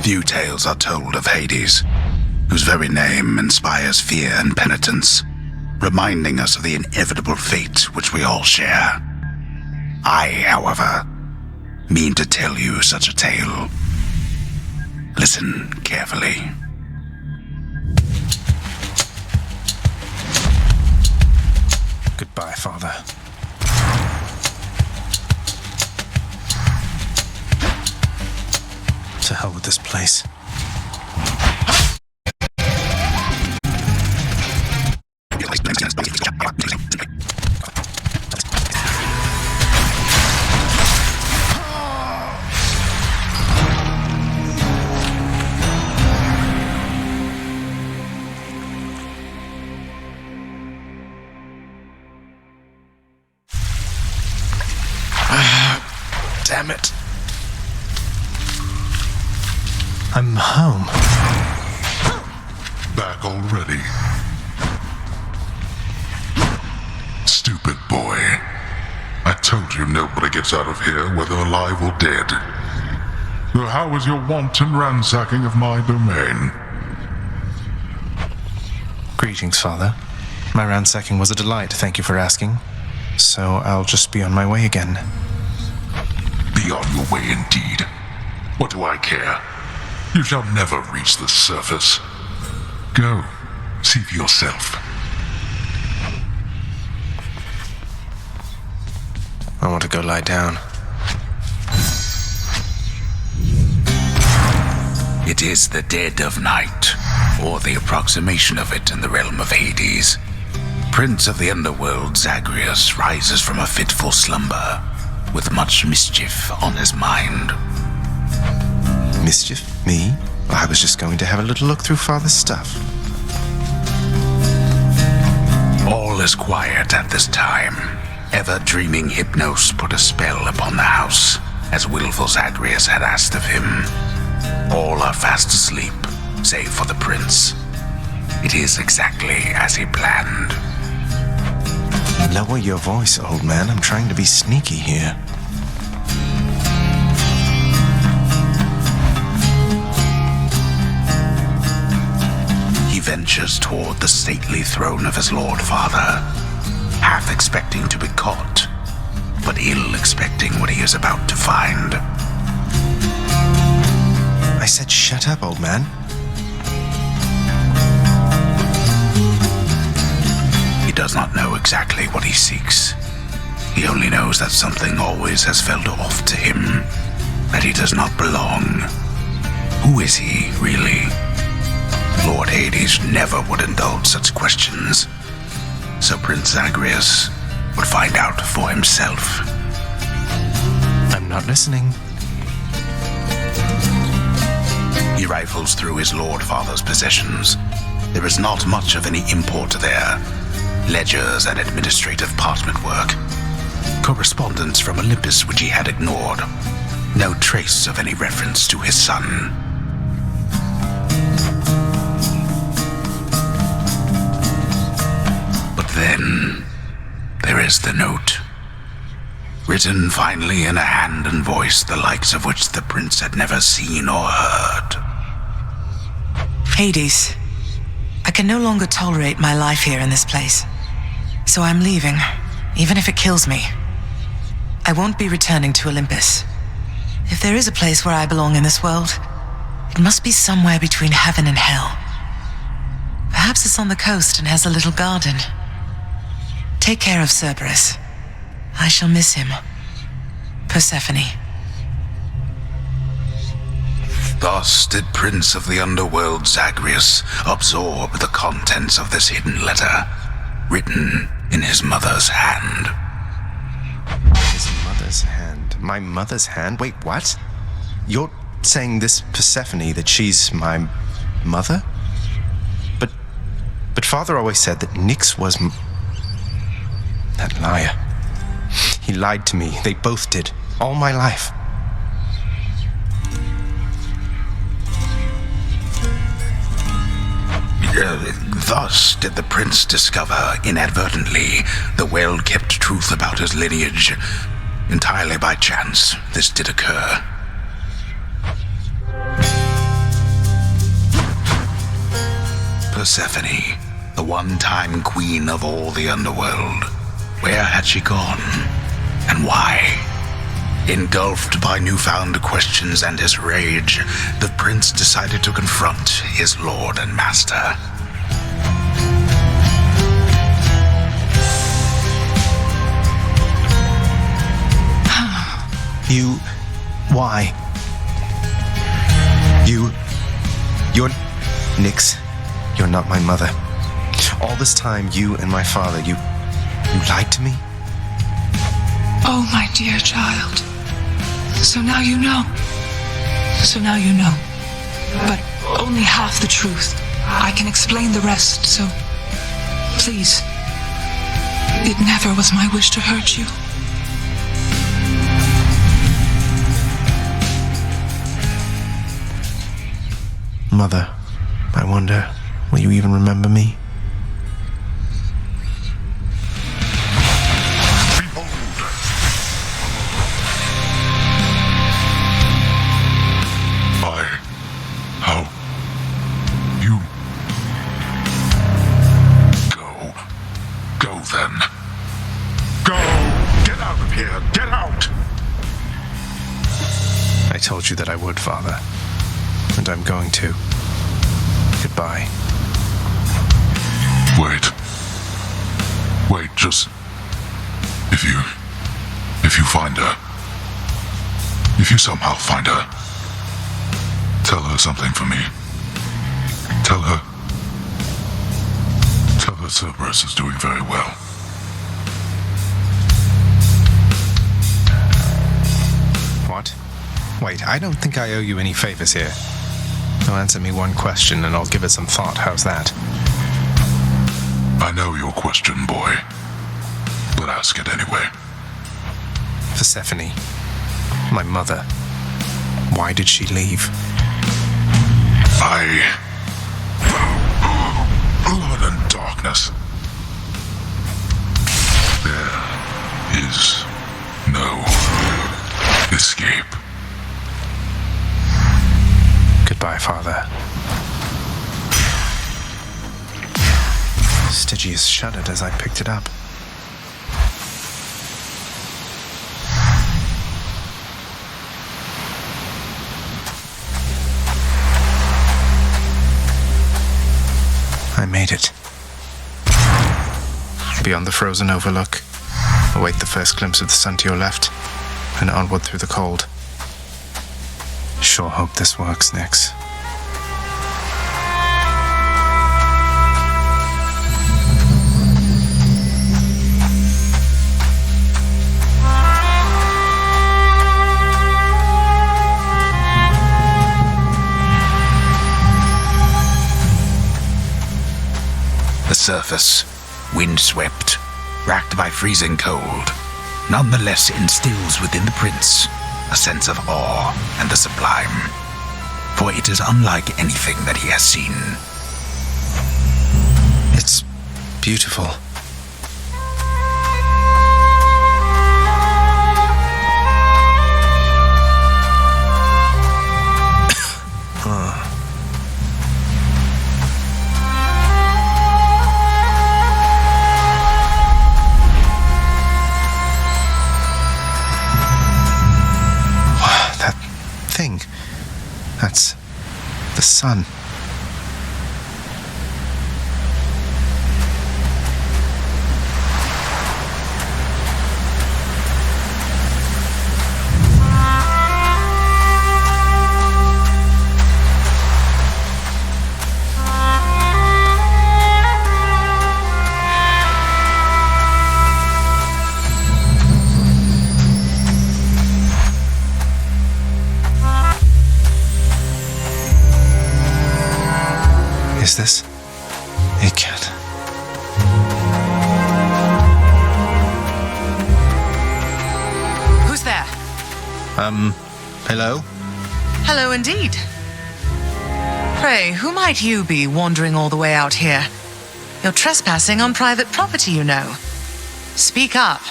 Few tales are told of Hades, whose very name inspires fear and penitence, reminding us of the inevitable fate which we all share. I, however, mean to tell you such a tale. Listen carefully. Goodbye, Father. To hell with this place. Damn it. I'm home. Back already. Stupid boy. I told you nobody gets out of here, whether alive or dead. So how was your wanton ransacking of my domain? Greetings, Father. My ransacking was a delight, thank you for asking. So I'll just be on my way again. Be on your way indeed. What do I care? You shall never reach the surface. Go, see for yourself. I want to go lie down. It is the dead of night, or the approximation of it in the realm of Hades. Prince of the underworld Zagreus rises from a fitful slumber, with much mischief on his mind. Mischief? Me? I was just going to have a little look through Father's stuff. All is quiet at this time. Ever-dreaming Hypnos put a spell upon the house, as willful Zagreus had asked of him. All are fast asleep, save for the prince. It is exactly as he planned. Lower your voice, old man. I'm trying to be sneaky here. He ventures toward the stately throne of his lord father, half expecting to be caught, but ill expecting what he is about to find. I said shut up, old man. He does not know exactly what he seeks. He only knows that something always has felt off to him, that he does not belong. Who is he, really? Lord Hades never would indulge such questions, so Prince Zagreus would find out for himself. I'm not listening. He rifles through his lord father's possessions. There is not much of any import there. Ledgers and administrative parchment work. Correspondence from Olympus which he had ignored. No trace of any reference to his son. But then, there is the note. Written finally in a hand and voice the likes of which the prince had never seen or heard. Hades, I can no longer tolerate my life here in this place. So I'm leaving, even if it kills me. I won't be returning to Olympus. If there is a place where I belong in this world, it must be somewhere between heaven and hell. Perhaps it's on the coast and has a little garden. Take care of Cerberus. I shall miss him. Persephone. Thus did Prince of the Underworld Zagreus absorb the contents of this hidden letter, written in his mother's hand. His mother's hand? My mother's hand? Wait, what? You're saying this Persephone, that she's my mother? But Father always said that Nyx was that liar. He lied to me. They both did. All my life. Thus did the prince discover, inadvertently, the well-kept truth about his lineage. Entirely by chance, this did occur. Persephone, the one-time queen of all the underworld? Where had she gone? And why? Engulfed by newfound questions and his rage, the prince decided to confront his lord and master. You... why? You're... Nix, you're not my mother. All this time, you and my father, you lied to me? Oh, my dear child. So now you know. But only half the truth. I can explain the rest, so please. It never was my wish to hurt you. Mother, I wonder, will you even remember me? I told you that I would, Father. And I'm going to. Goodbye. Wait, just... If you find her... If you somehow find her... Tell her something for me. Tell her Cerberus is doing very well. What? Wait, I don't think I owe you any favors here. Now answer me one question and I'll give it some thought. How's that? I know your question, boy. But ask it anyway. Persephone, my mother, why did she leave? Blood and darkness. There is no escape. Goodbye, Father. Stygius shuddered as I picked it up. I made it. Beyond the frozen overlook, await the first glimpse of the sun to your left, and onward through the cold. Sure hope this works, Nix. The surface, windswept, racked by freezing cold, nonetheless instills within the prince a sense of awe and the sublime, for it is unlike anything that he has seen. It's beautiful. That's the sun. Is this? It can't. Who's there? Hello? Hello indeed. Pray, who might you be wandering all the way out here? You're trespassing on private property, you know. Speak up.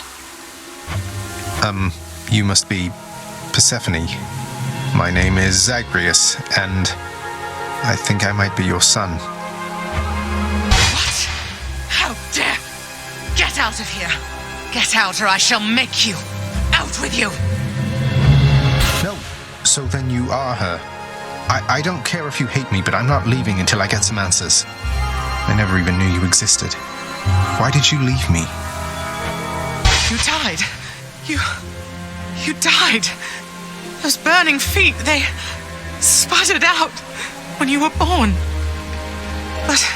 You must be Persephone. My name is Zagreus, and I think I might be your son. Get out of here! Get out, or I shall make you! Out with you! No, so then you are her. I don't care if you hate me, but I'm not leaving until I get some answers. I never even knew you existed. Why did you leave me? You died. You died. Those burning feet, they sputtered out when you were born. But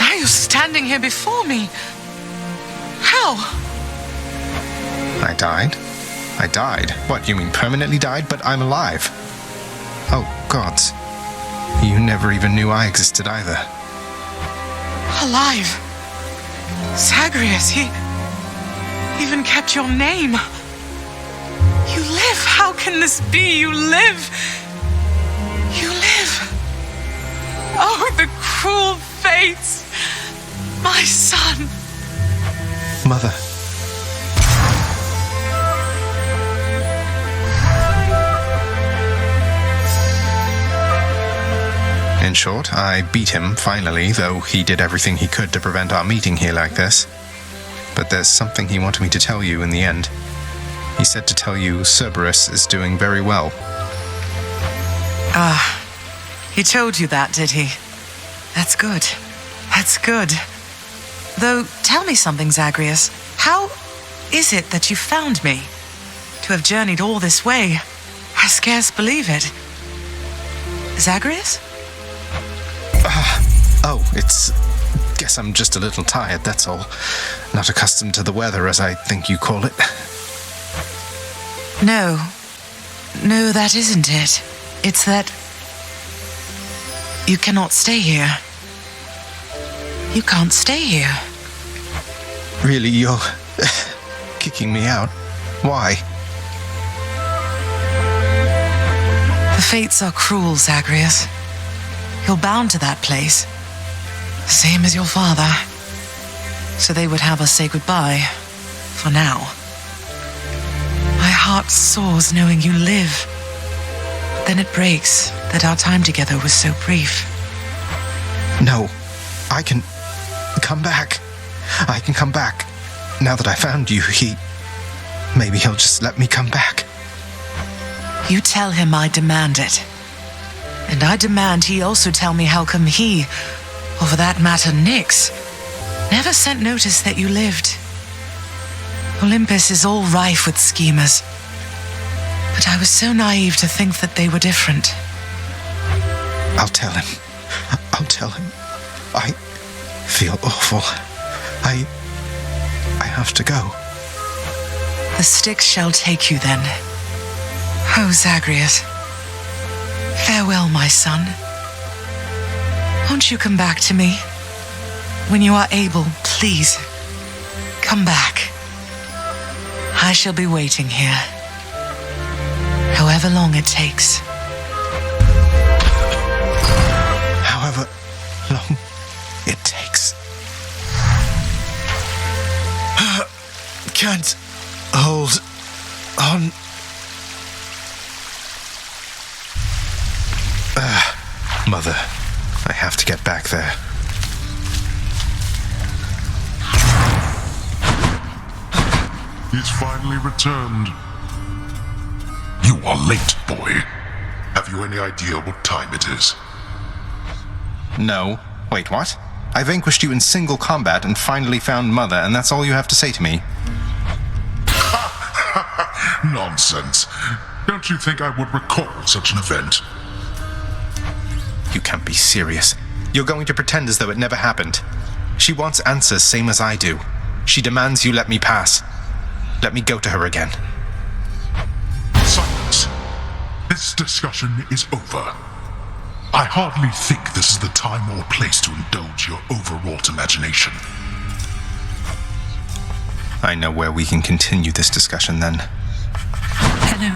now you're standing here before me. How? I died? I died? What, you mean permanently died? But I'm alive. Oh, gods. You never even knew I existed either. Alive. Zagreus, he even kept your name. You live. How can this be? You live. You live. Oh, the cruel fates. My son. Mother. In short, I beat him, finally, though he did everything he could to prevent our meeting here like this. But there's something he wanted me to tell you in the end. He said to tell you Cerberus is doing very well. He told you that, did he? That's good. That's good. Though, tell me something, Zagreus. How is it that you found me? To have journeyed all this way, I scarce believe it. Zagreus? Guess I'm just a little tired, that's all. Not accustomed to the weather, as I think you call it. No, that isn't it. It's that you cannot stay here. You can't stay here. Really, you're kicking me out? Why? The fates are cruel, Zagreus. You're bound to that place. Same as your father. So they would have us say goodbye. For now. My heart soars knowing you live. But then it breaks that our time together was so brief. No, I can come back. I can come back. Now that I found you, maybe he'll just let me come back. You tell him I demand it. And I demand he also tell me how come he, or for that matter Nyx, never sent notice that you lived. Olympus is all rife with schemers. But I was so naive to think that they were different. I'll tell him. I'll tell him. I feel awful. I have to go. The Styx shall take you then. Oh, Zagreus. Farewell, my son. Won't you come back to me? When you are able, please, come back. I shall be waiting here. However long it takes. However long it takes. Can't hold on. Mother, I have to get back there. He's finally returned. You are late, boy. Have you any idea what time it is? No. Wait, what? I vanquished you in single combat and finally found Mother, and that's all you have to say to me? Nonsense. Don't you think I would recall such an event? You can't be serious. You're going to pretend as though it never happened. She wants answers same as I do. She demands you let me pass. Let me go to her again. Silence. This discussion is over. I hardly think this is the time or place to indulge your overwrought imagination. I know where we can continue this discussion then. Hello,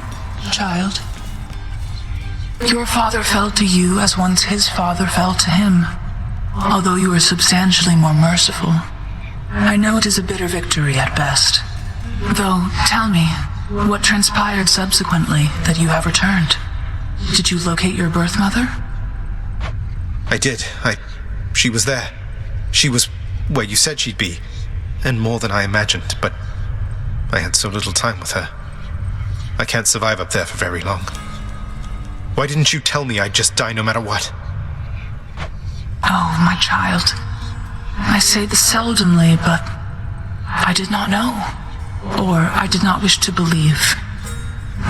child. Your father fell to you as once his father fell to him, although you were substantially more merciful. I know it is a bitter victory at best. Though, tell me, what transpired subsequently that you have returned? Did you locate your birth mother? I did. She was there. She was where you said she'd be. and more than I imagined, but I had so little time with her. I can't survive up there for very long. Why didn't you tell me I'd just die no matter what? Oh, my child. I say this seldomly, but I did not know, or I did not wish to believe,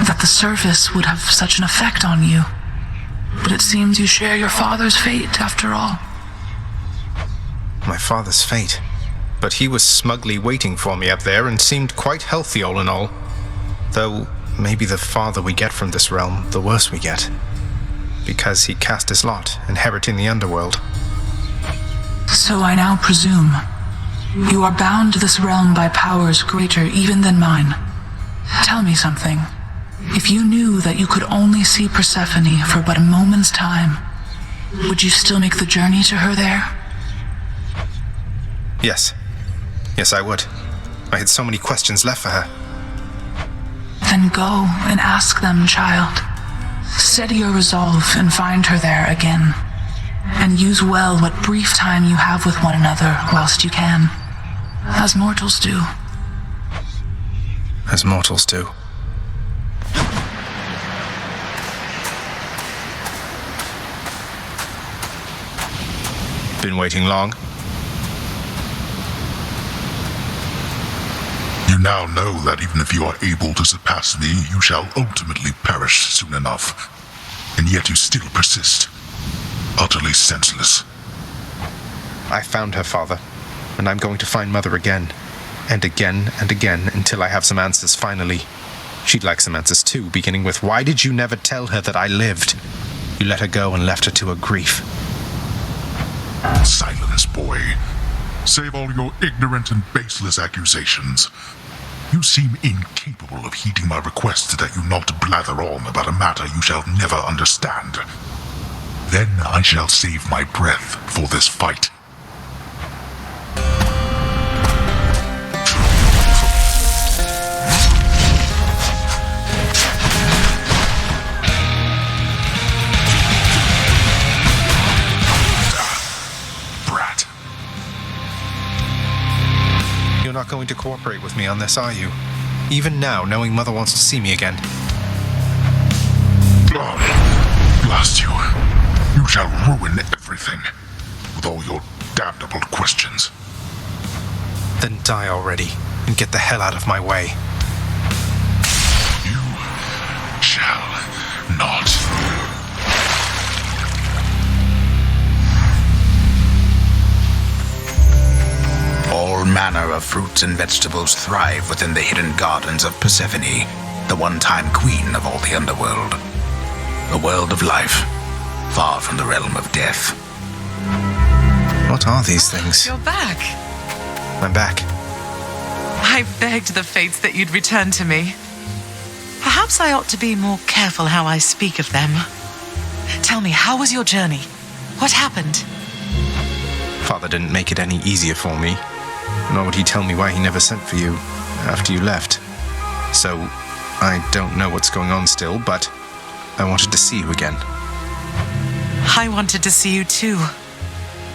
that the service would have such an effect on you. But it seems you share your father's fate, after all. My father's fate? But he was smugly waiting for me up there and seemed quite healthy all in all. Though, maybe the farther we get from this realm, the worse we get. Because he cast his lot, inheriting the underworld. So I now presume you are bound to this realm by powers greater even than mine. Tell me something. If you knew that you could only see Persephone for but a moment's time, would you still make the journey to her there? Yes. Yes, I would. I had so many questions left for her. Then go and ask them, child. Steady your resolve and find her there again. And use well what brief time you have with one another whilst you can. As mortals do. As mortals do. Been waiting long? You now know that even if you are able to surpass me, you shall ultimately perish soon enough. And yet you still persist. Utterly senseless. I found her, Father, and I'm going to find Mother again. And again and again until I have some answers finally. She'd like some answers too, beginning with, why did you never tell her that I lived? You let her go and left her to her grief. Silence, boy. Save all your ignorant and baseless accusations. You seem incapable of heeding my request that you not blather on about a matter you shall never understand. Then I shall save my breath for this fight. Brat. You're not going to cooperate with me on this, are you? Even now, knowing Mother wants to see me again. Blast you. You shall ruin everything, with all your damnable questions. Then die already, and get the hell out of my way. You shall not. All manner of fruits and vegetables thrive within the hidden gardens of Persephone, the one-time queen of all the underworld. A world of life, far from the realm of death. What are these things? You're back. I'm back. I begged the fates that you'd return to me. Perhaps I ought to be more careful how I speak of them. Tell me, how was your journey? What happened? Father didn't make it any easier for me, nor would he tell me why he never sent for you after you left. So, I don't know what's going on still, but I wanted to see you again. I wanted to see you too.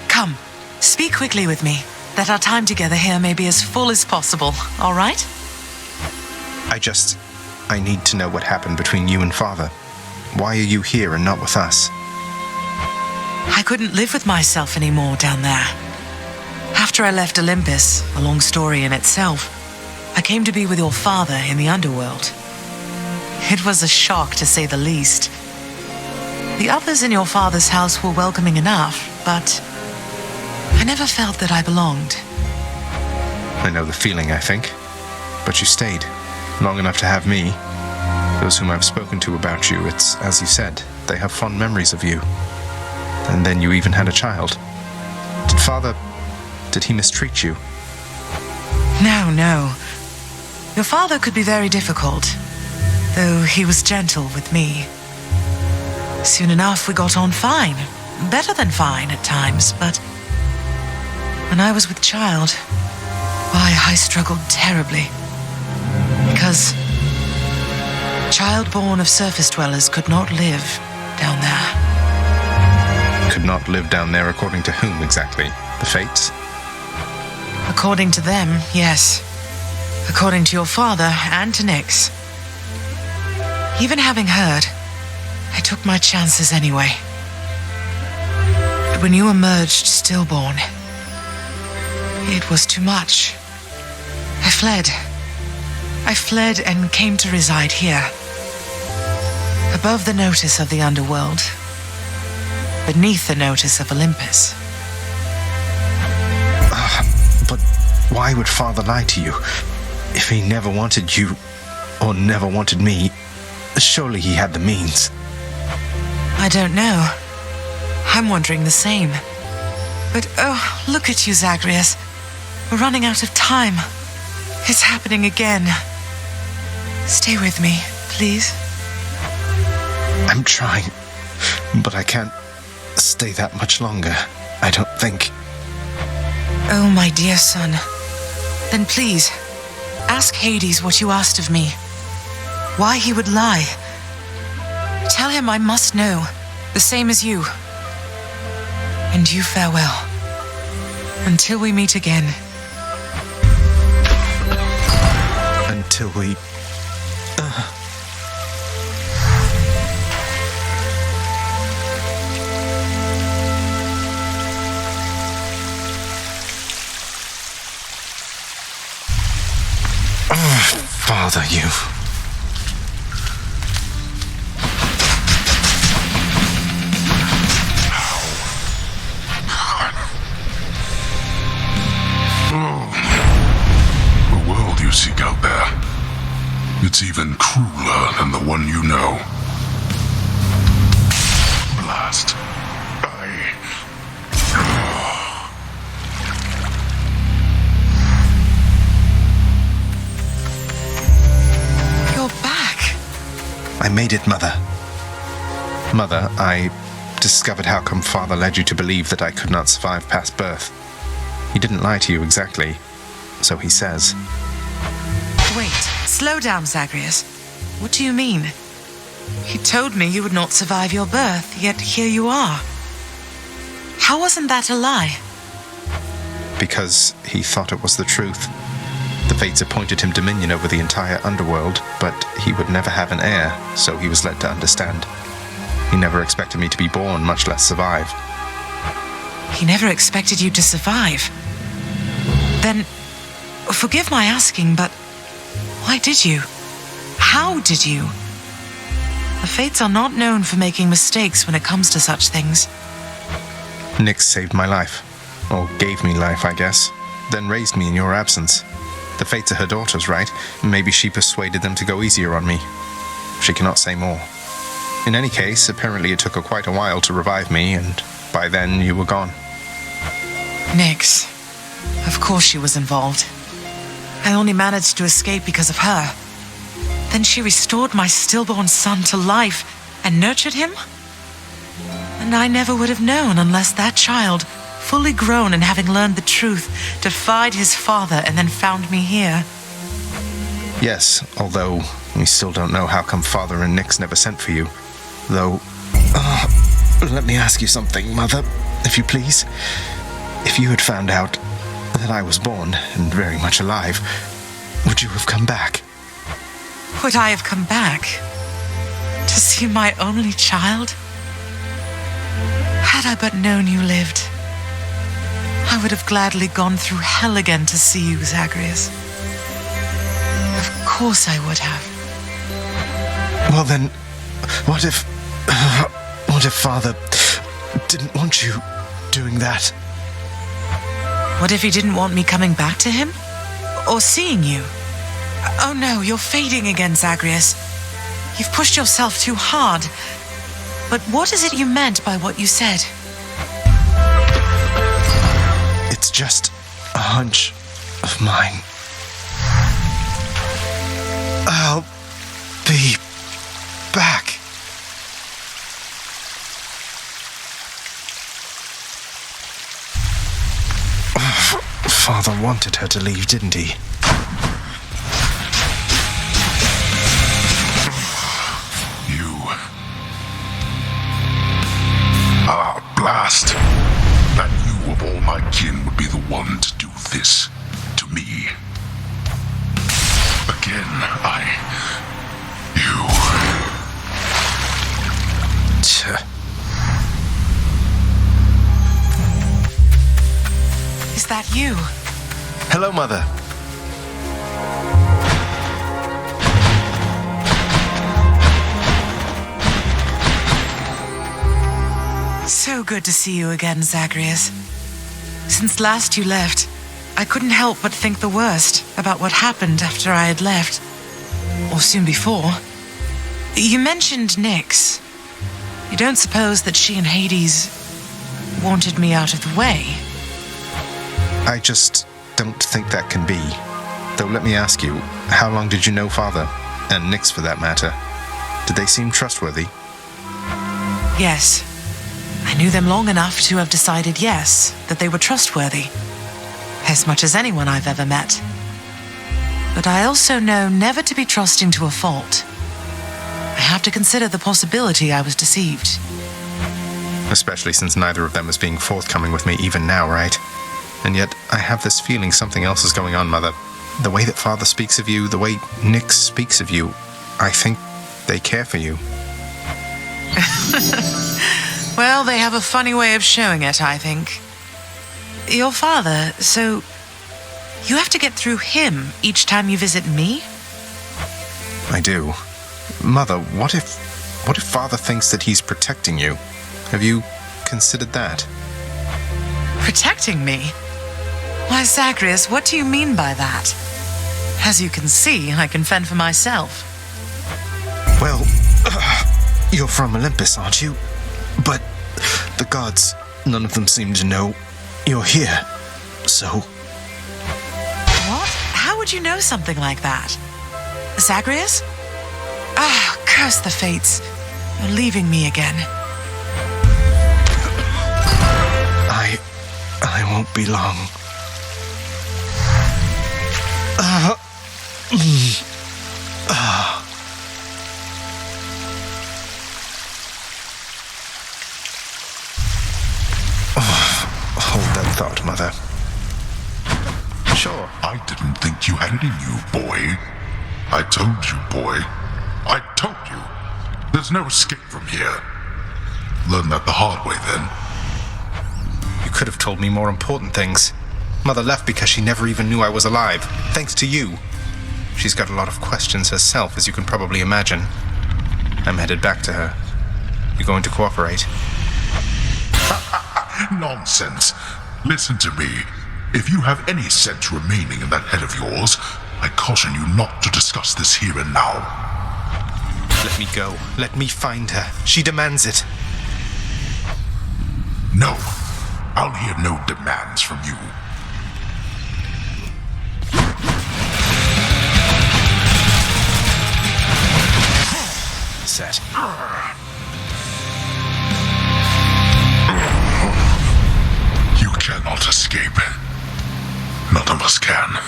Come, speak quickly with me, that our time together here may be as full as possible, all right? I need to know what happened between you and Father. Why are you here and not with us? I couldn't live with myself anymore down there. After I left Olympus, a long story in itself, I came to be with your father in the underworld. It was a shock, to say the least. The others in your father's house were welcoming enough, but I never felt that I belonged. I know the feeling, I think. But you stayed, long enough to have me. Those whom I've spoken to about you, it's, as you said, they have fond memories of you. And then you even had a child. Did he mistreat you? No. Your father could be very difficult, though he was gentle with me. Soon enough, we got on fine. Better than fine at times, but when I was with child, why, I struggled terribly. Because child born of surface dwellers could not live down there. Could not live down there according to whom exactly? The fates? According to them, yes. According to your father and to Nyx. Even having heard, I took my chances anyway. But when you emerged stillborn, it was too much. I fled. I fled and came to reside here. Above the notice of the underworld. Beneath the notice of Olympus. But why would Father lie to you? If he never wanted you, or never wanted me, surely he had the means. I don't know. I'm wondering the same. But oh, look at you, Zagreus. We're running out of time. It's happening again. Stay with me, please. I'm trying, but I can't stay that much longer, I don't think. Oh, my dear son. Then please, ask Hades what you asked of me. Why he would lie. Tell him I must know, the same as you. And you farewell. Until we meet again. Until we... Father, you... The world you seek out there, it's even crueler than the one you know. Blast. You're back. I made it, Mother. Mother, I discovered how come Father led you to believe that I could not survive past birth. He didn't lie to you exactly, so he says. Wait, slow down, Zagreus. What do you mean? He told me you would not survive your birth, yet here you are. How wasn't that a lie? Because he thought it was the truth. The fates appointed him dominion over the entire underworld, but he would never have an heir, so he was led to understand. He never expected me to be born, much less survive. He never expected you to survive. Then, forgive my asking, but why did you? How did you? The fates are not known for making mistakes when it comes to such things. Nyx saved my life. Or gave me life, I guess. Then raised me in your absence. The fates are her daughters, right? Maybe she persuaded them to go easier on me. She cannot say more. In any case, apparently it took her quite a while to revive me, and by then you were gone. Nyx. Of course she was involved. I only managed to escape because of her. Then she restored my stillborn son to life and nurtured him? And I never would have known unless that child, fully grown and having learned the truth, defied his father and then found me here. Yes, although we still don't know how come Father and Nyx never sent for you. Though, let me ask you something, Mother, if you please. If you had found out that I was born and very much alive, would you have come back? Would I have come back? To see my only child? Had I but known you lived, I would have gladly gone through hell again to see you, Zagreus. Of course I would have. Well then, what if Father didn't want you doing that? What if he didn't want me coming back to him? Or seeing you? Oh no, you're fading again, Zagreus. You've pushed yourself too hard. But what is it you meant by what you said? It's just a hunch of mine. I'll be back. Father wanted her to leave, didn't he? You. Blast. That you of all my kin would be the one to do this. Is that you? Hello, Mother. So good to see you again, Zacharias. Since last you left, I couldn't help but think the worst about what happened after I had left. Or soon before. You mentioned Nyx. You don't suppose that she and Hades wanted me out of the way? I just don't think that can be. Though let me ask you, how long did you know Father? And Nyx for that matter. Did they seem trustworthy? Yes. I knew them long enough to have decided yes, that they were trustworthy. As much as anyone I've ever met. But I also know never to be trusting to a fault. I have to consider the possibility I was deceived. Especially since neither of them is being forthcoming with me even now, right? And yet, I have this feeling something else is going on, Mother. The way that Father speaks of you, the way Nyx speaks of you, I think they care for you. Well, they have a funny way of showing it, I think. Your father, so you have to get through him each time you visit me? I do. Mother, what if Father thinks that he's protecting you? Have you considered that? Protecting me? Why, Zacharias, what do you mean by that? As you can see, I can fend for myself. Well, you're from Olympus, aren't you? But the gods, none of them seem to know you're here, so... What? How would you know something like that? Zacharias? Ah, curse the fates. You're leaving me again. I won't be long. Hold that thought, Mother. Sure. I didn't think you had it in you, boy. I told you, boy. I told you. There's no escape from here. Learn that the hard way, then. You could have told me more important things. Mother left because she never even knew I was alive, thanks to you. She's got a lot of questions herself, as you can probably imagine. I'm headed back to her. You going to cooperate? Nonsense. Listen to me. If you have any sense remaining in that head of yours, I caution you not to discuss this here and now. Let me go. Let me find her. She demands it. No. I'll hear no demands from you. Set. You cannot escape. None of us can.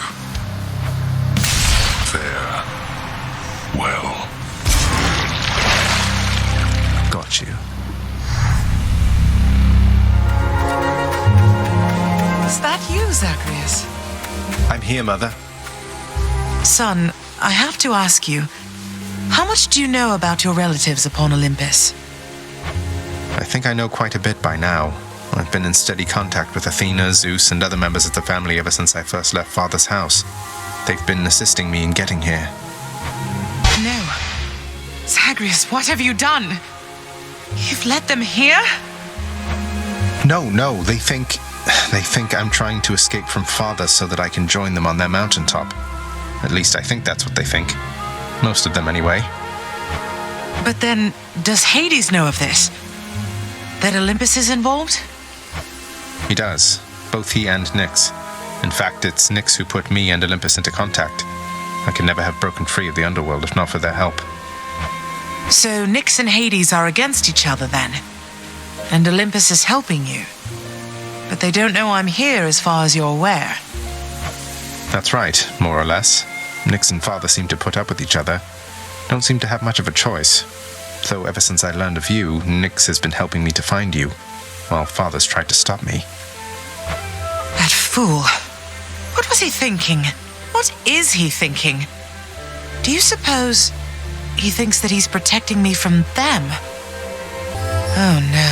Farewell. Got you. Is that you, Zacharias? I'm here, Mother. Son, I have to ask you, how much do you know about your relatives upon Olympus? I think I know quite a bit by now. I've been in steady contact with Athena, Zeus, and other members of the family ever since I first left Father's house. They've been assisting me in getting here. No. Zacharias, what have you done? You've let them here? No, they think I'm trying to escape from Father so that I can join them on their mountaintop. At least I think that's what they think. Most of them, anyway. But then, does Hades know of this? That Olympus is involved? He does. Both he and Nyx. In fact, it's Nyx who put me and Olympus into contact. I could never have broken free of the underworld if not for their help. So Nyx and Hades are against each other then? And Olympus is helping you? But they don't know I'm here as far as you're aware. That's right, more or less. Nyx and Father seem to put up with each other. Don't seem to have much of a choice. Though ever since I learned of you, Nyx has been helping me to find you, while Father's tried to stop me. That fool. What was he thinking? What is he thinking? Do you suppose he thinks that he's protecting me from them? Oh no.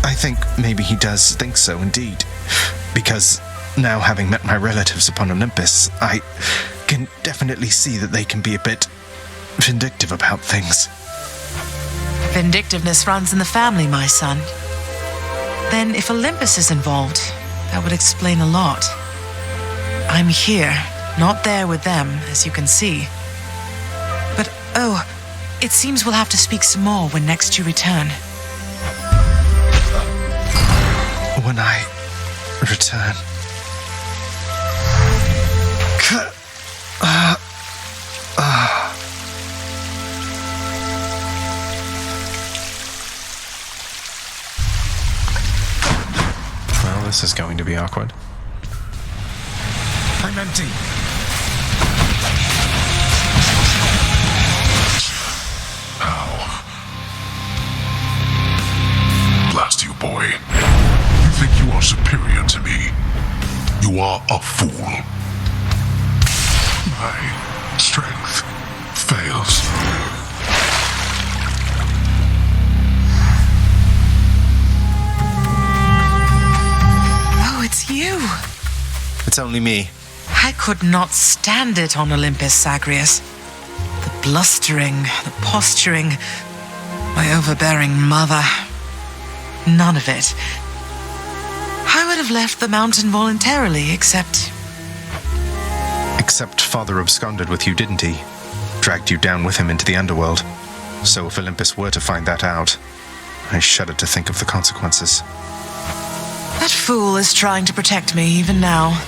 I think maybe he does think so indeed. Because now, having met my relatives upon Olympus, I can definitely see that they can be a bit vindictive about things. Vindictiveness runs in the family, my son. Then, if Olympus is involved, that would explain a lot. I'm here, not there with them, as you can see. But, it seems we'll have to speak some more when next you return. When I return... Well, this is going to be awkward. I'm empty. Ow. Blast you, boy. You think you are superior to me? You are a fool. My strength fails. Oh, it's you. It's only me. I could not stand it on Olympus, Zagreus. The blustering, the posturing, my overbearing mother. None of it. I would have left the mountain voluntarily, except Father absconded with you, didn't he? Dragged you down with him into the underworld. So if Olympus were to find that out, I shudder to think of the consequences. that fool is trying to protect me even now.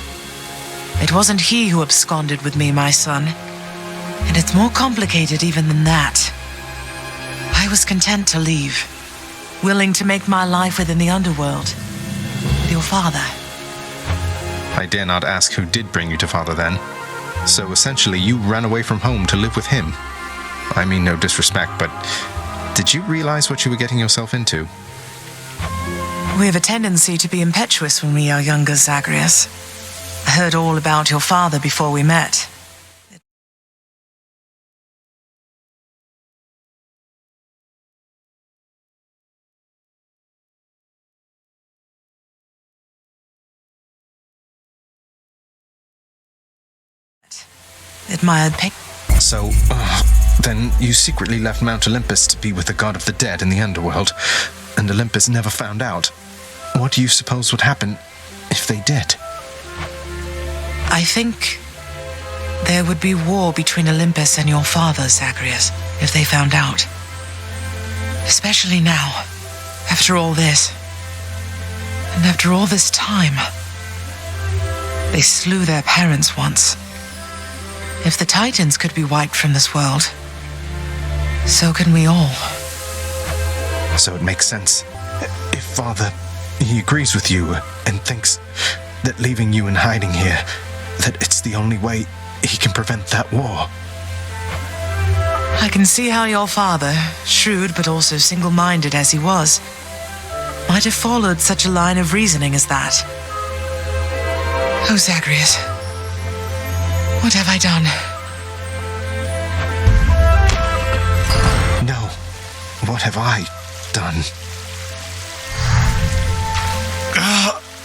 It wasn't he who absconded with me, my son. And it's more complicated even than that. I was content to leave, willing to make my life within the underworld with your father. I dare not ask who did bring you to Father then. So essentially you ran away from home to live with him. I mean no disrespect, but did you realize what you were getting yourself into? We have a tendency to be impetuous when we are younger, Zagreus. I heard all about your father before we met. Admired pain. So, then you secretly left Mount Olympus to be with the god of the dead in the underworld, and Olympus never found out. What do you suppose would happen if they did? I think there would be war between Olympus and your father, Zagreus, if they found out. Especially now, after all this. And after all this time. They slew their parents once. If the Titans could be wiped from this world, so can we all. So it makes sense. If Father, he agrees with you and thinks that leaving you in hiding here, that it's the only way he can prevent that war. I can see how your father, shrewd but also single-minded as he was, might have followed such a line of reasoning as that. Oh, Zagreus. What have I done? No. What have I done?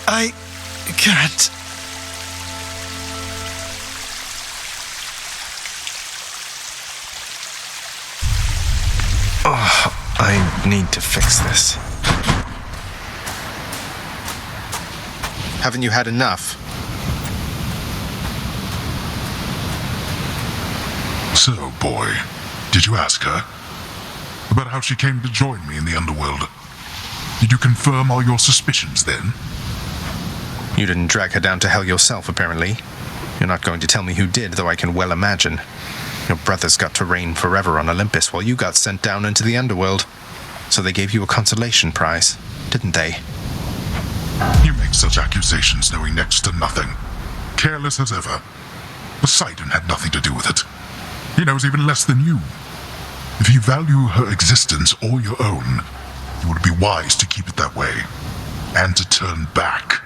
I can't. I need to fix this. Haven't you had enough? So, boy, did you ask her about how she came to join me in the underworld? Did you confirm all your suspicions then? You didn't drag her down to hell yourself, apparently. You're not going to tell me who did, though I can well imagine. Your brothers got to reign forever on Olympus while you got sent down into the underworld. So they gave you a consolation prize, didn't they? You make such accusations knowing next to nothing. Careless as ever. Poseidon had nothing to do with it. He knows even less than you. If you value her existence or your own, it would be wise to keep it that way, and to turn back.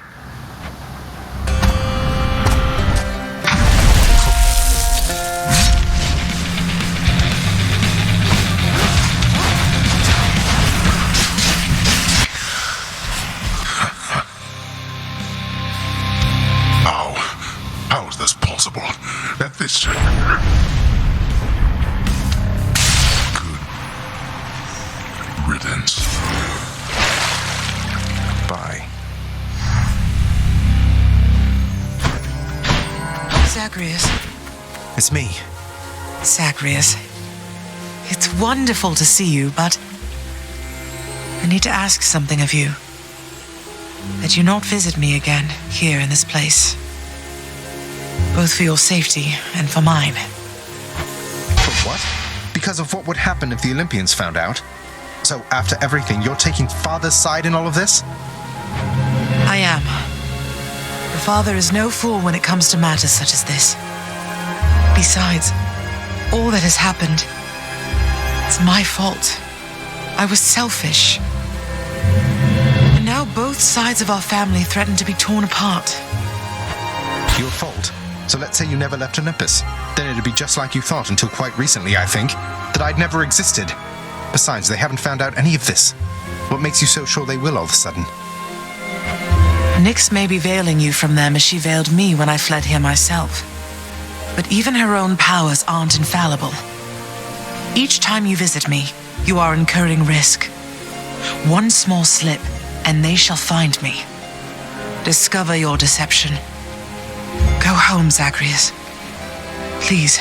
Zagreus. It's me. Zagreus. It's wonderful to see you, but I need to ask something of you. That you not visit me again here in this place. Both for your safety and for mine. For what? Because of what would happen if the Olympians found out? So after everything, you're taking Father's side in all of this? I am. The Father is no fool when it comes to matters such as this. Besides, all that has happened, it's my fault. I was selfish. And now both sides of our family threaten to be torn apart. Your fault. So let's say you never left Olympus. Then it'd be just like you thought until quite recently, I think. That I'd never existed. Besides, they haven't found out any of this. What makes you so sure they will all of a sudden? Nyx may be veiling you from them as she veiled me when I fled here myself. But even her own powers aren't infallible. Each time you visit me, you are incurring risk. One small slip, and they shall find me. Discover your deception. Go home, Zagreus. Please.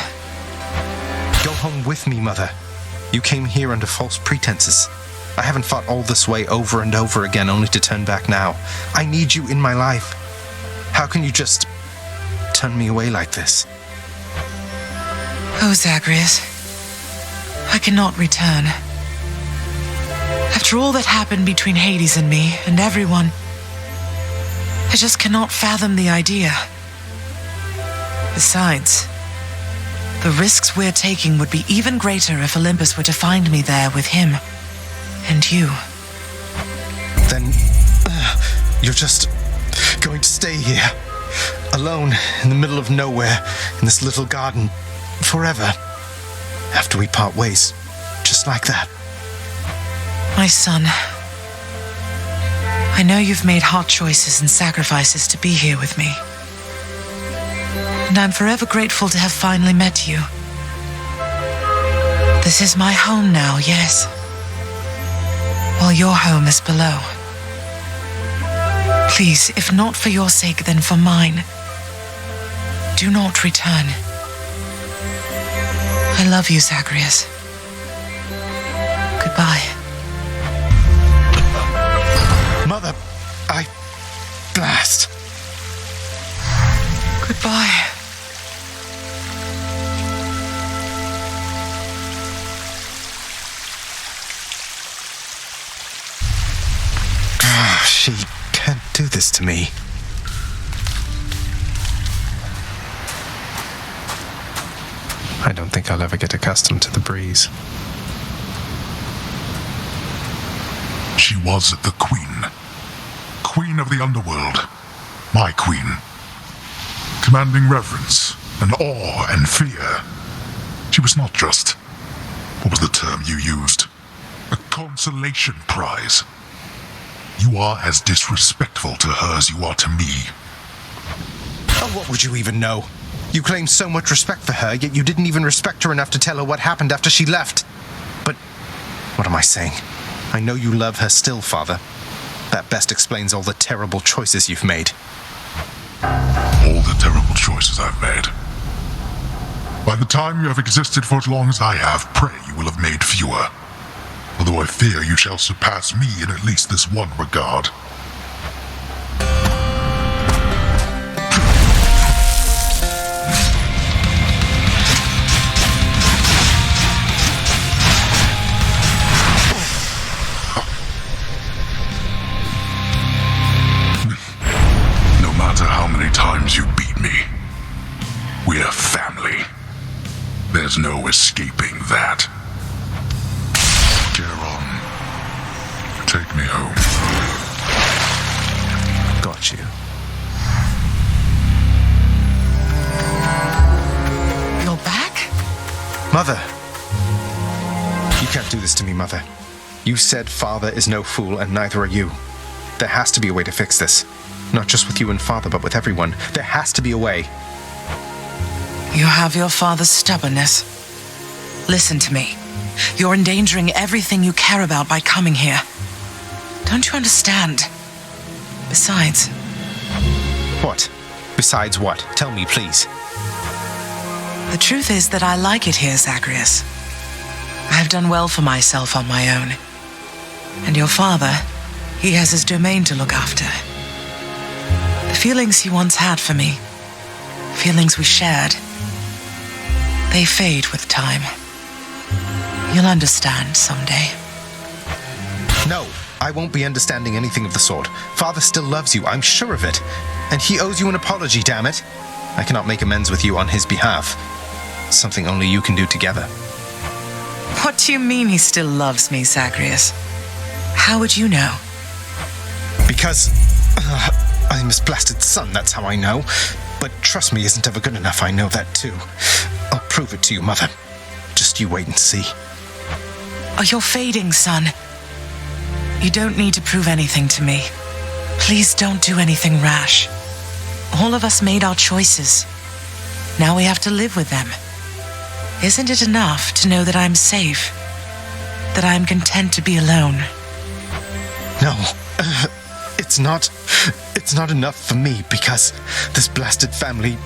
Go home with me, Mother. You came here under false pretenses. I haven't fought all this way over and over again only to turn back now. I need you in my life. How can you just turn me away like this? Oh, Zagreus. I cannot return. After all that happened between Hades and me, and everyone, I just cannot fathom the idea. Besides, the risks we're taking would be even greater if Olympus were to find me there with him. And you. Then, you're just going to stay here, alone, in the middle of nowhere, in this little garden, forever, after we part ways, just like that. My son, I know you've made hard choices and sacrifices to be here with me. And I'm forever grateful to have finally met you. This is my home now, yes. While your home is below. Please, if not for your sake, then for mine, do not return. I love you, Zagreus. Goodbye. Mother, blast. Goodbye. She can't do this to me. I don't think I'll ever get accustomed to the breeze. She was the queen. Queen of the underworld. My queen. Commanding reverence and awe and fear. She was not just, what was the term you used? A consolation prize. You are as disrespectful to her as you are to me. Oh, what would you even know? You claim so much respect for her, yet you didn't even respect her enough to tell her what happened after she left. But what am I saying? I know you love her still, Father. That best explains all the terrible choices you've made. All the terrible choices I've made. By the time you have existed for as long as I have, pray you will have made fewer. Although I fear you shall surpass me in at least this one regard. No matter how many times you beat me, we're family. There's no escaping that. Take me home. Got you. You're back? Mother! You can't do this to me, Mother. You said Father is no fool, and neither are you. There has to be a way to fix this. Not just with you and Father, but with everyone. There has to be a way. You have your father's stubbornness. Listen to me. You're endangering everything you care about by coming here. Don't you understand? Besides... What? Besides what? Tell me, please. The truth is that I like it here, Zagreus. I have done well for myself on my own. And your father, he has his domain to look after. The feelings he once had for me, feelings we shared, they fade with time. You'll understand someday. No, I won't be understanding anything of the sort. Father still loves you, I'm sure of it. And he owes you an apology, damn it. I cannot make amends with you on his behalf. Something only you can do together. What do you mean he still loves me, Zagreus? How would you know? Because I'm his blasted son, that's how I know. But trust me isn't ever good enough, I know that too. I'll prove it to you, Mother. Just you wait and see. Oh, you're fading, son. You don't need to prove anything to me. Please don't do anything rash. All of us made our choices. Now we have to live with them. Isn't it enough to know that I'm safe? That I'm content to be alone? No, it's not enough for me because this blasted family,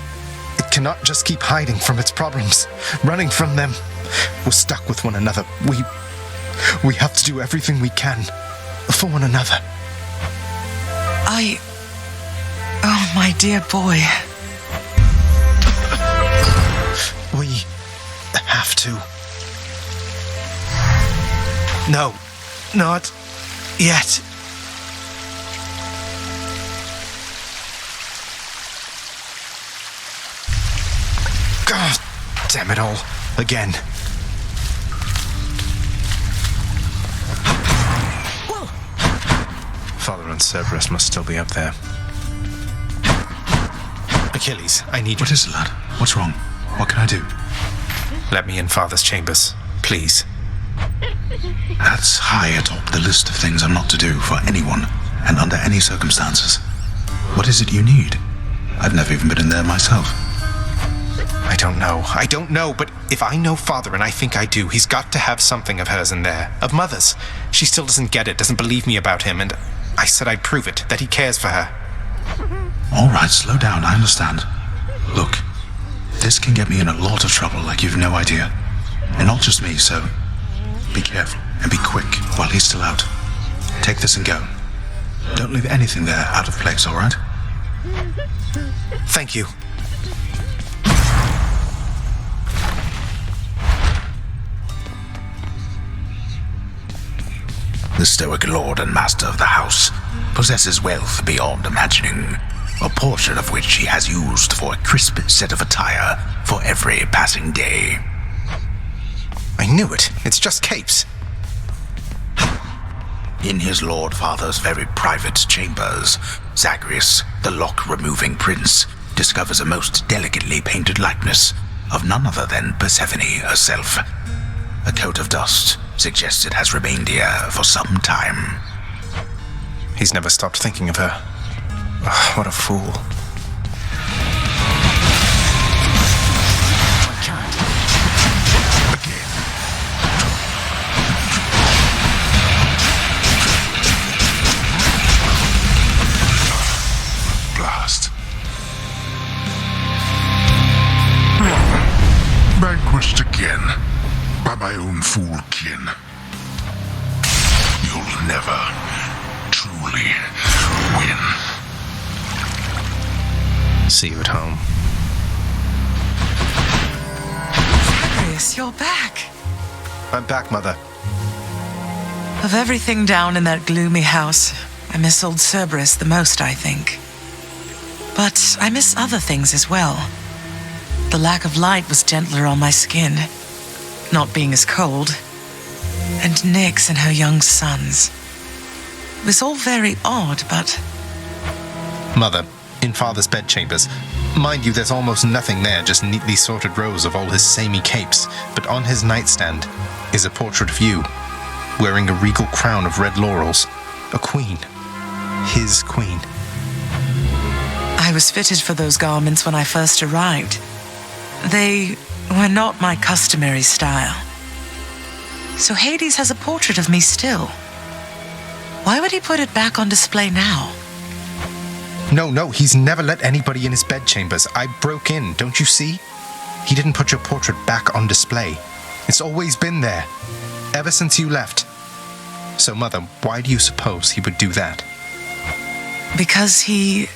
it cannot just keep hiding from its problems, running from them. We're stuck with one another. We have to do everything we can for one another. Oh, my dear boy. We have to. No, not yet. God damn it all. Again. Whoa. Father and Cerberus must still be up there. Achilles, I need you. What is it, lad? What's wrong? What can I do? Let me in Father's chambers, please. That's high atop the list of things I'm not to do for anyone, and under any circumstances. What is it you need? I've never even been in there myself. I don't know, but if I know Father, and I think I do, he's got to have something of hers in there. Of Mother's. She still doesn't get it, doesn't believe me about him, and I said I'd prove it, that he cares for her. All right, slow down, I understand. Look, this can get me in a lot of trouble like you've no idea. And not just me, so be careful and be quick while he's still out. Take this and go. Don't leave anything there out of place, all right? Thank you. The stoic lord and master of the house possesses wealth beyond imagining, a portion of which he has used for a crisp set of attire for every passing day. I knew it. It's just capes. In his lord father's very private chambers, Zagreus, the lock-removing prince, discovers a most delicately painted likeness of none other than Persephone herself. A coat of dust suggests it has remained here for some time. He's never stopped thinking of her. Ugh, what a fool. Blast. Vanquished again by my own fool kin. You'll never truly win. See you at home. Zagreus, you're back. I'm back, Mother. Of everything down in that gloomy house, I miss old Cerberus the most, I think. But I miss other things as well. The lack of light was gentler on my skin, not being as cold. And Nyx and her young sons. It was all very odd, but... Mother, in Father's bedchambers. Mind you, there's almost nothing there, just neatly sorted rows of all his samey capes. But on his nightstand is a portrait of you, wearing a regal crown of red laurels. A queen. His queen. I was fitted for those garments when I first arrived. They were not my customary style. So Hades has a portrait of me still. Why would he put it back on display now? No, he's never let anybody in his bedchambers. I broke in, don't you see? He didn't put your portrait back on display. It's always been there, ever since you left. So, Mother, why do you suppose he would do that? Because he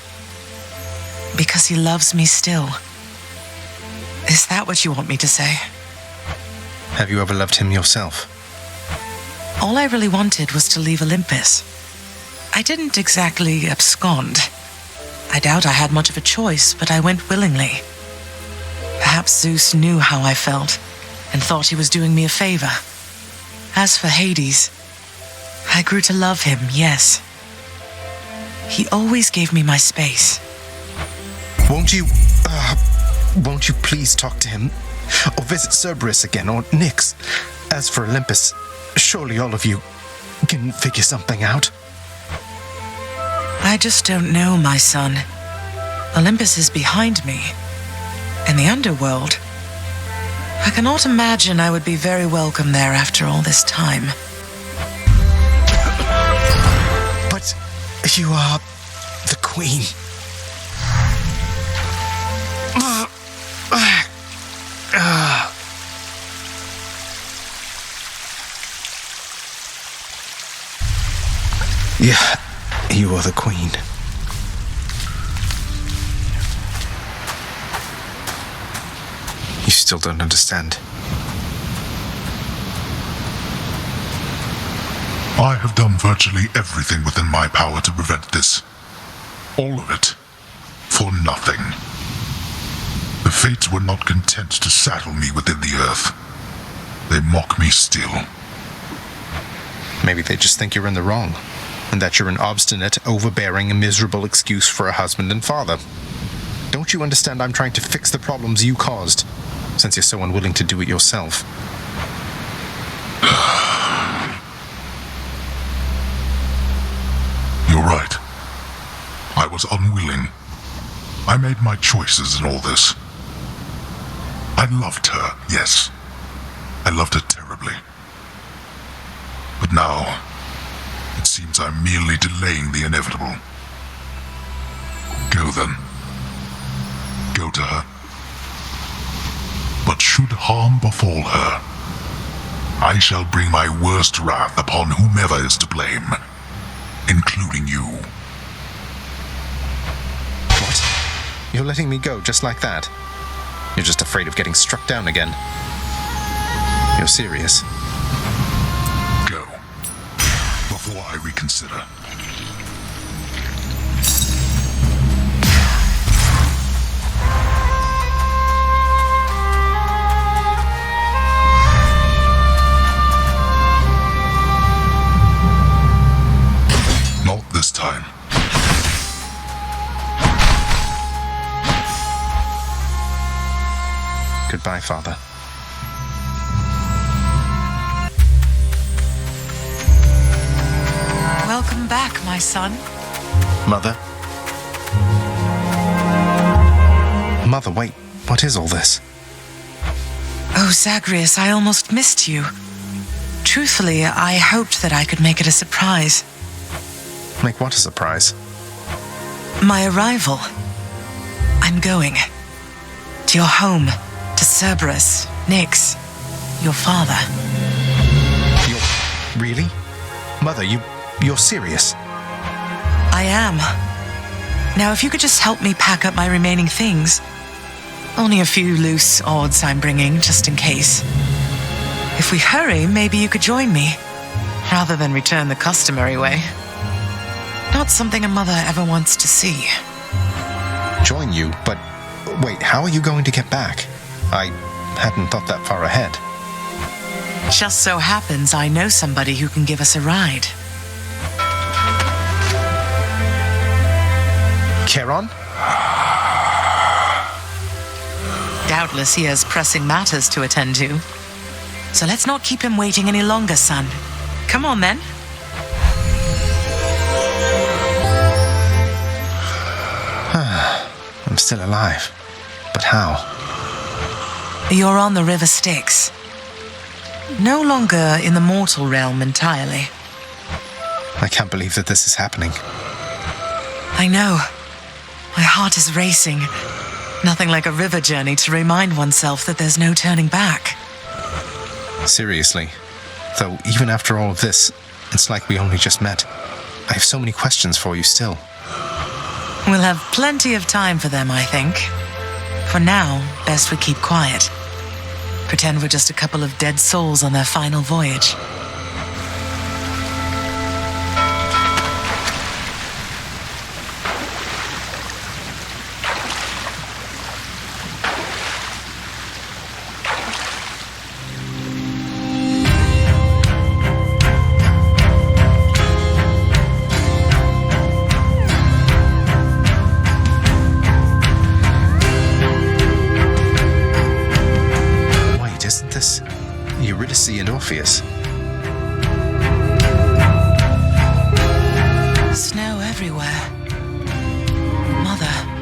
loves me still. Is that what you want me to say? Have you ever loved him yourself? All I really wanted was to leave Olympus. I didn't exactly abscond. I doubt I had much of a choice, but I went willingly. Perhaps Zeus knew how I felt and thought he was doing me a favor. As for Hades, I grew to love him, yes. He always gave me my space. Won't you please talk to him? Or visit Cerberus again, or Nyx? As for Olympus, surely all of you can figure something out. I just don't know, my son. Olympus is behind me. In the underworld, I cannot imagine I would be very welcome there after all this time. But you are the queen. Yeah, you are the queen. You still don't understand. I have done virtually everything within my power to prevent this. All of it. For nothing. The Fates were not content to saddle me within the earth. They mock me still. Maybe they just think you're in the wrong, and that you're an obstinate, overbearing, and miserable excuse for a husband and father. Don't you understand I'm trying to fix the problems you caused, since you're so unwilling to do it yourself? You're right. I was unwilling. I made my choices in all this. I loved her, yes. I loved her terribly. But now, it seems I'm merely delaying the inevitable. Go then. Go to her. But should harm befall her, I shall bring my worst wrath upon whomever is to blame, including you. What? You're letting me go just like that? You're just afraid of getting struck down again. You're serious? Go. Before I reconsider. Not this time. Goodbye, Father. Welcome back, my son. Mother? Mother, wait. What is all this? Oh, Zagreus, I almost missed you. Truthfully, I hoped that I could make it a surprise. Make what a surprise? My arrival. I'm going. To your home. To Cerberus. Nyx. Your father. You're... Really? Mother, you're serious? I am. Now, if you could just help me pack up my remaining things. Only a few loose odds I'm bringing, just in case. If we hurry, maybe you could join me, rather than return the customary way. Not something a mother ever wants to see. Join you? But wait, how are you going to get back? I hadn't thought that far ahead. Just so happens I know somebody who can give us a ride. Charon? Doubtless he has pressing matters to attend to. So let's not keep him waiting any longer, son. Come on, then. I'm still alive. But how? You're on the River Styx. No longer in the mortal realm entirely. I can't believe that this is happening. I know. My heart is racing. Nothing like a river journey to remind oneself that there's no turning back. Seriously. Though, even after all of this, it's like we only just met. I have so many questions for you still. We'll have plenty of time for them, I think. For now, best we keep quiet. Pretend we're just a couple of dead souls on their final voyage. And Orpheus. Snow everywhere. Mother.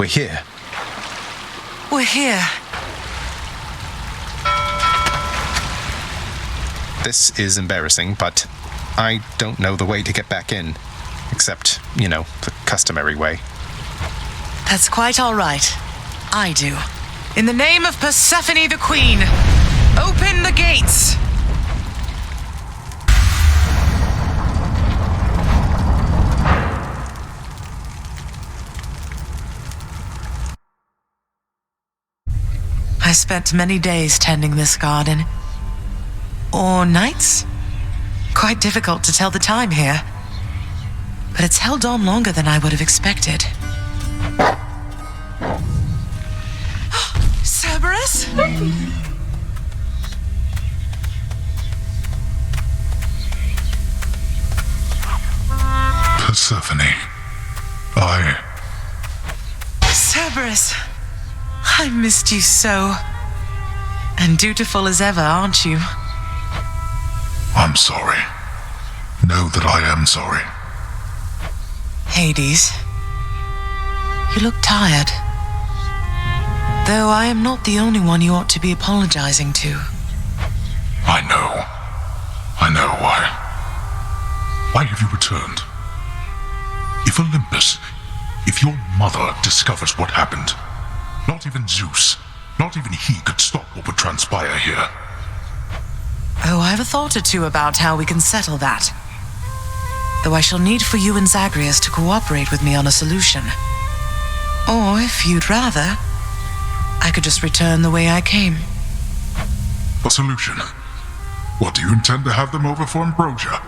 We're here. We're here. This is embarrassing, but I don't know the way to get back in. Except, the customary way. That's quite all right. I do. In the name of Persephone the Queen, open the gates! I spent many days tending this garden. Or nights? Quite difficult to tell the time here. But it's held on longer than I would have expected. Cerberus? Persephone. Cerberus, I missed you so. And dutiful as ever, aren't you? I'm sorry. Know that I am sorry. Hades, you look tired. Though I am not the only one you ought to be apologizing to. I know. Why. Why have you returned? If Olympus, if your mother discovers what happened, not even Zeus, not even he could stop what would transpire here. Oh, I have a thought or two about how we can settle that. Though I shall need for you and Zagreus to cooperate with me on a solution. Or, if you'd rather, I could just return the way I came. A solution? What, do you intend to have them over for ambrosia?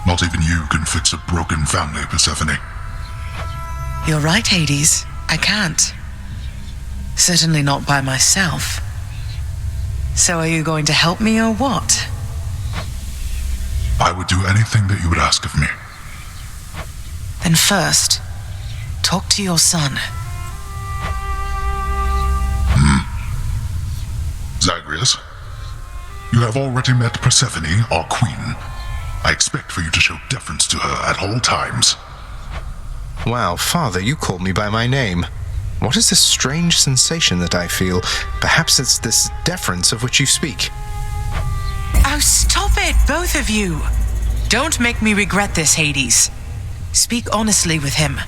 Not even you can fix a broken family, Persephone. You're right, Hades. I can't. Certainly not by myself. So are you going to help me or what? I would do anything that you would ask of me. Then first, talk to your son. Zagreus, you have already met Persephone, our queen. I expect for you to show deference to her at all times. Wow, Father, you called me by my name. What is this strange sensation that I feel? Perhaps it's this deference of which you speak. Oh, stop it, both of you! Don't make me regret this, Hades. Speak honestly with him.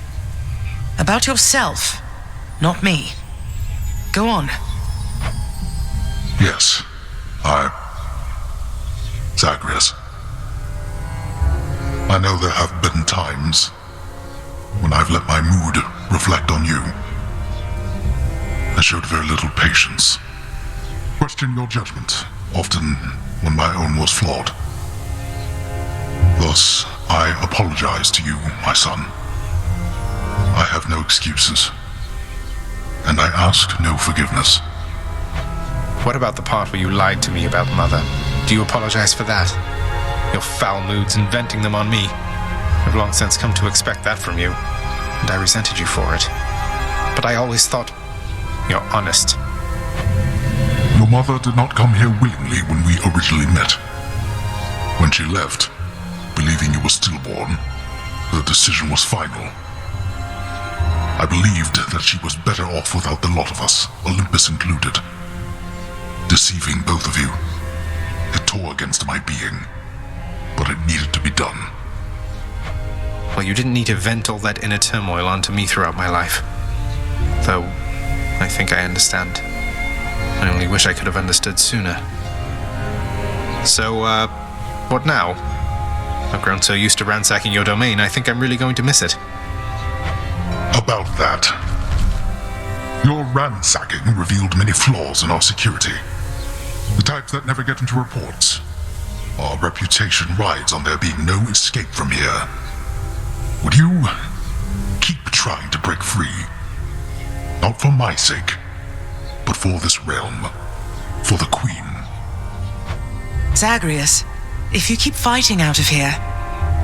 About yourself, not me. Go on. Yes, Zagreus. I know there have been times when I've let my mood reflect on you. I showed very little patience. Questioned your judgment, often when my own was flawed. Thus, I apologize to you, my son. I have no excuses, and I ask no forgiveness. What about the part where you lied to me about Mother? Do you apologize for that? Your foul moods and venting them on me. I've long since come to expect that from you, and I resented you for it. But I always thought you're honest. Your mother did not come here willingly when we originally met. When she left, believing you were stillborn, the decision was final. I believed that she was better off without the lot of us, Olympus included. Deceiving both of you. It tore against my being, but it needed to be done. Well, you didn't need to vent all that inner turmoil onto me throughout my life. Though, I think I understand. I only wish I could have understood sooner. So, what now? I've grown so used to ransacking your domain, I think I'm really going to miss it. About that. Your ransacking revealed many flaws in our security. The types that never get into reports. Our reputation rides on there being no escape from here. Would you keep trying to break free? Not for my sake, but for this realm. For the Queen. Zagreus, if you keep fighting out of here,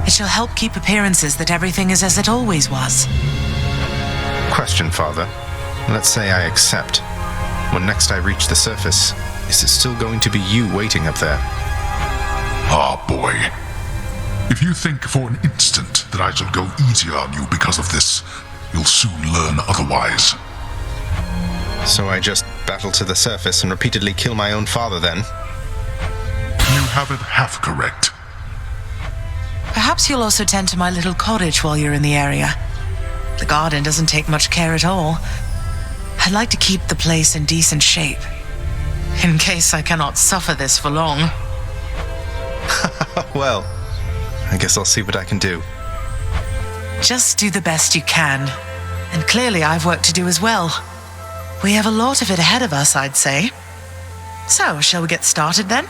it shall help keep appearances that everything is as it always was. Question, Father. Let's say I accept. When next I reach the surface, is it still going to be you waiting up there? Ah, boy. If you think for an instant that I shall go easier on you because of this, you'll soon learn otherwise. So I just battle to the surface and repeatedly kill my own father then? You have it half correct. Perhaps you'll also tend to my little cottage while you're in the area. The garden doesn't take much care at all. I'd like to keep the place in decent shape, in case I cannot suffer this for long. Well, I guess I'll see what I can do. Just do the best you can. And clearly I've work to do as well. We have a lot of it ahead of us, I'd say. So, shall we get started then?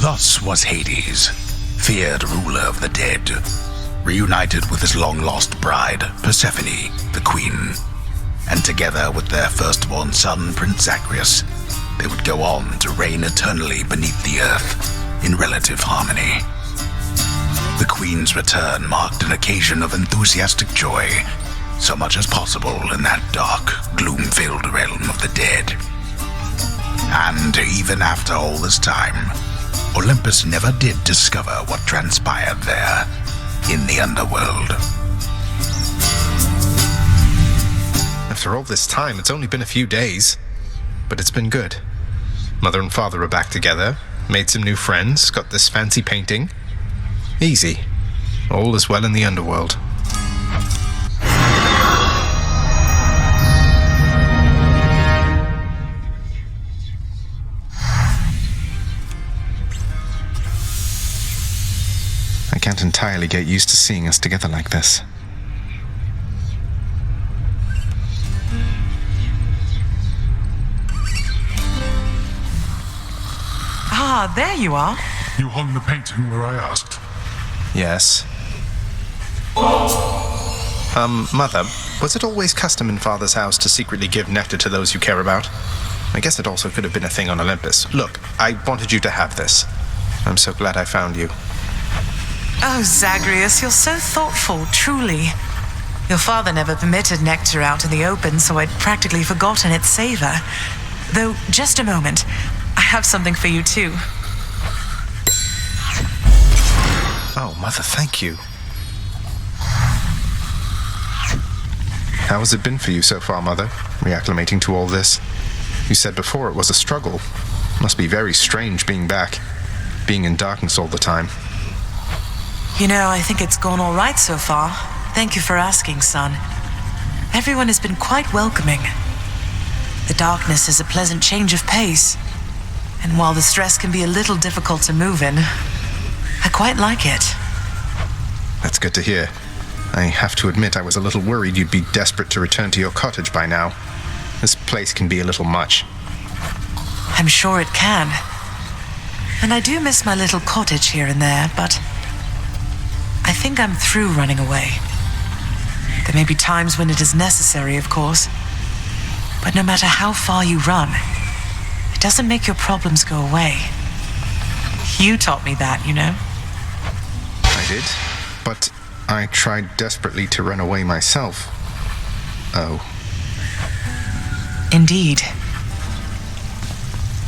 Thus was Hades, feared ruler of the dead, reunited with his long-lost bride, Persephone, the queen. And together with their firstborn son, Prince Zagreus, they would go on to reign eternally beneath the earth, in relative harmony. The queen's return marked an occasion of enthusiastic joy, so much as possible in that dark, gloom-filled realm of the dead. And even after all this time, Olympus never did discover what transpired there, in the underworld. After all this time, it's only been a few days. But it's been good. Mother and father are back together, made some new friends, got this fancy painting. Easy. All is well in the underworld. I can't entirely get used to seeing us together like this. Ah, there you are. You hung the painting where I asked. Yes. Mother, was it always custom in Father's house to secretly give nectar to those you care about? I guess it also could have been a thing on Olympus. Look, I wanted you to have this. I'm so glad I found you. Oh, Zagreus, you're so thoughtful, truly. Your father never permitted nectar out in the open, so I'd practically forgotten its savor. Though, just a moment. I have something for you, too. Oh, Mother, thank you. How has it been for you so far, Mother, reacclimating to all this? You said before it was a struggle. Must be very strange being back, being in darkness all the time. You know, I think it's gone all right so far. Thank you for asking, son. Everyone has been quite welcoming. The darkness is a pleasant change of pace. And while the stress can be a little difficult to move in, I quite like it. That's good to hear. I have to admit I was a little worried you'd be desperate to return to your cottage by now. This place can be a little much. I'm sure it can. And I do miss my little cottage here and there, but I think I'm through running away. There may be times when it is necessary, of course. But no matter how far you run, it doesn't make your problems go away. You taught me that, you know. I did, but I tried desperately to run away myself. Oh. Indeed.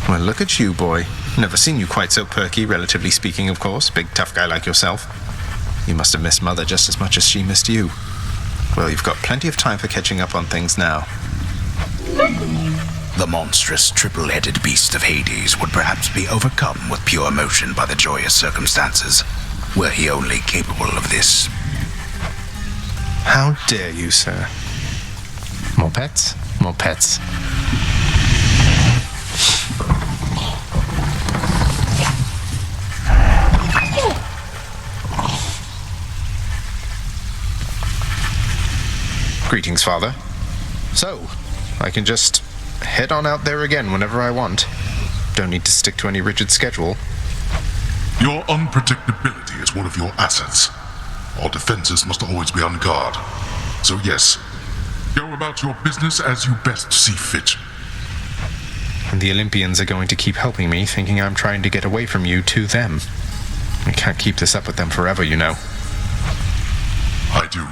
Well, look at you, boy. Never seen you quite so perky, relatively speaking, of course. Big, tough guy like yourself. You must have missed Mother just as much as she missed you. Well, you've got plenty of time for catching up on things now. The monstrous triple-headed beast of Hades would perhaps be overcome with pure emotion by the joyous circumstances, were he only capable of this. How dare you, sir? More pets? More pets. Greetings, Father. So, I can just head on out there again whenever I want. Don't need to stick to any rigid schedule. Your unpredictability is one of your assets. Our defenses must always be on guard. So yes, go about your business as you best see fit. And the Olympians are going to keep helping me, thinking I'm trying to get away from you to them. I can't keep this up with them forever, you know. I do.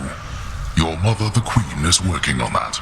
Your mother, the Queen, is working on that.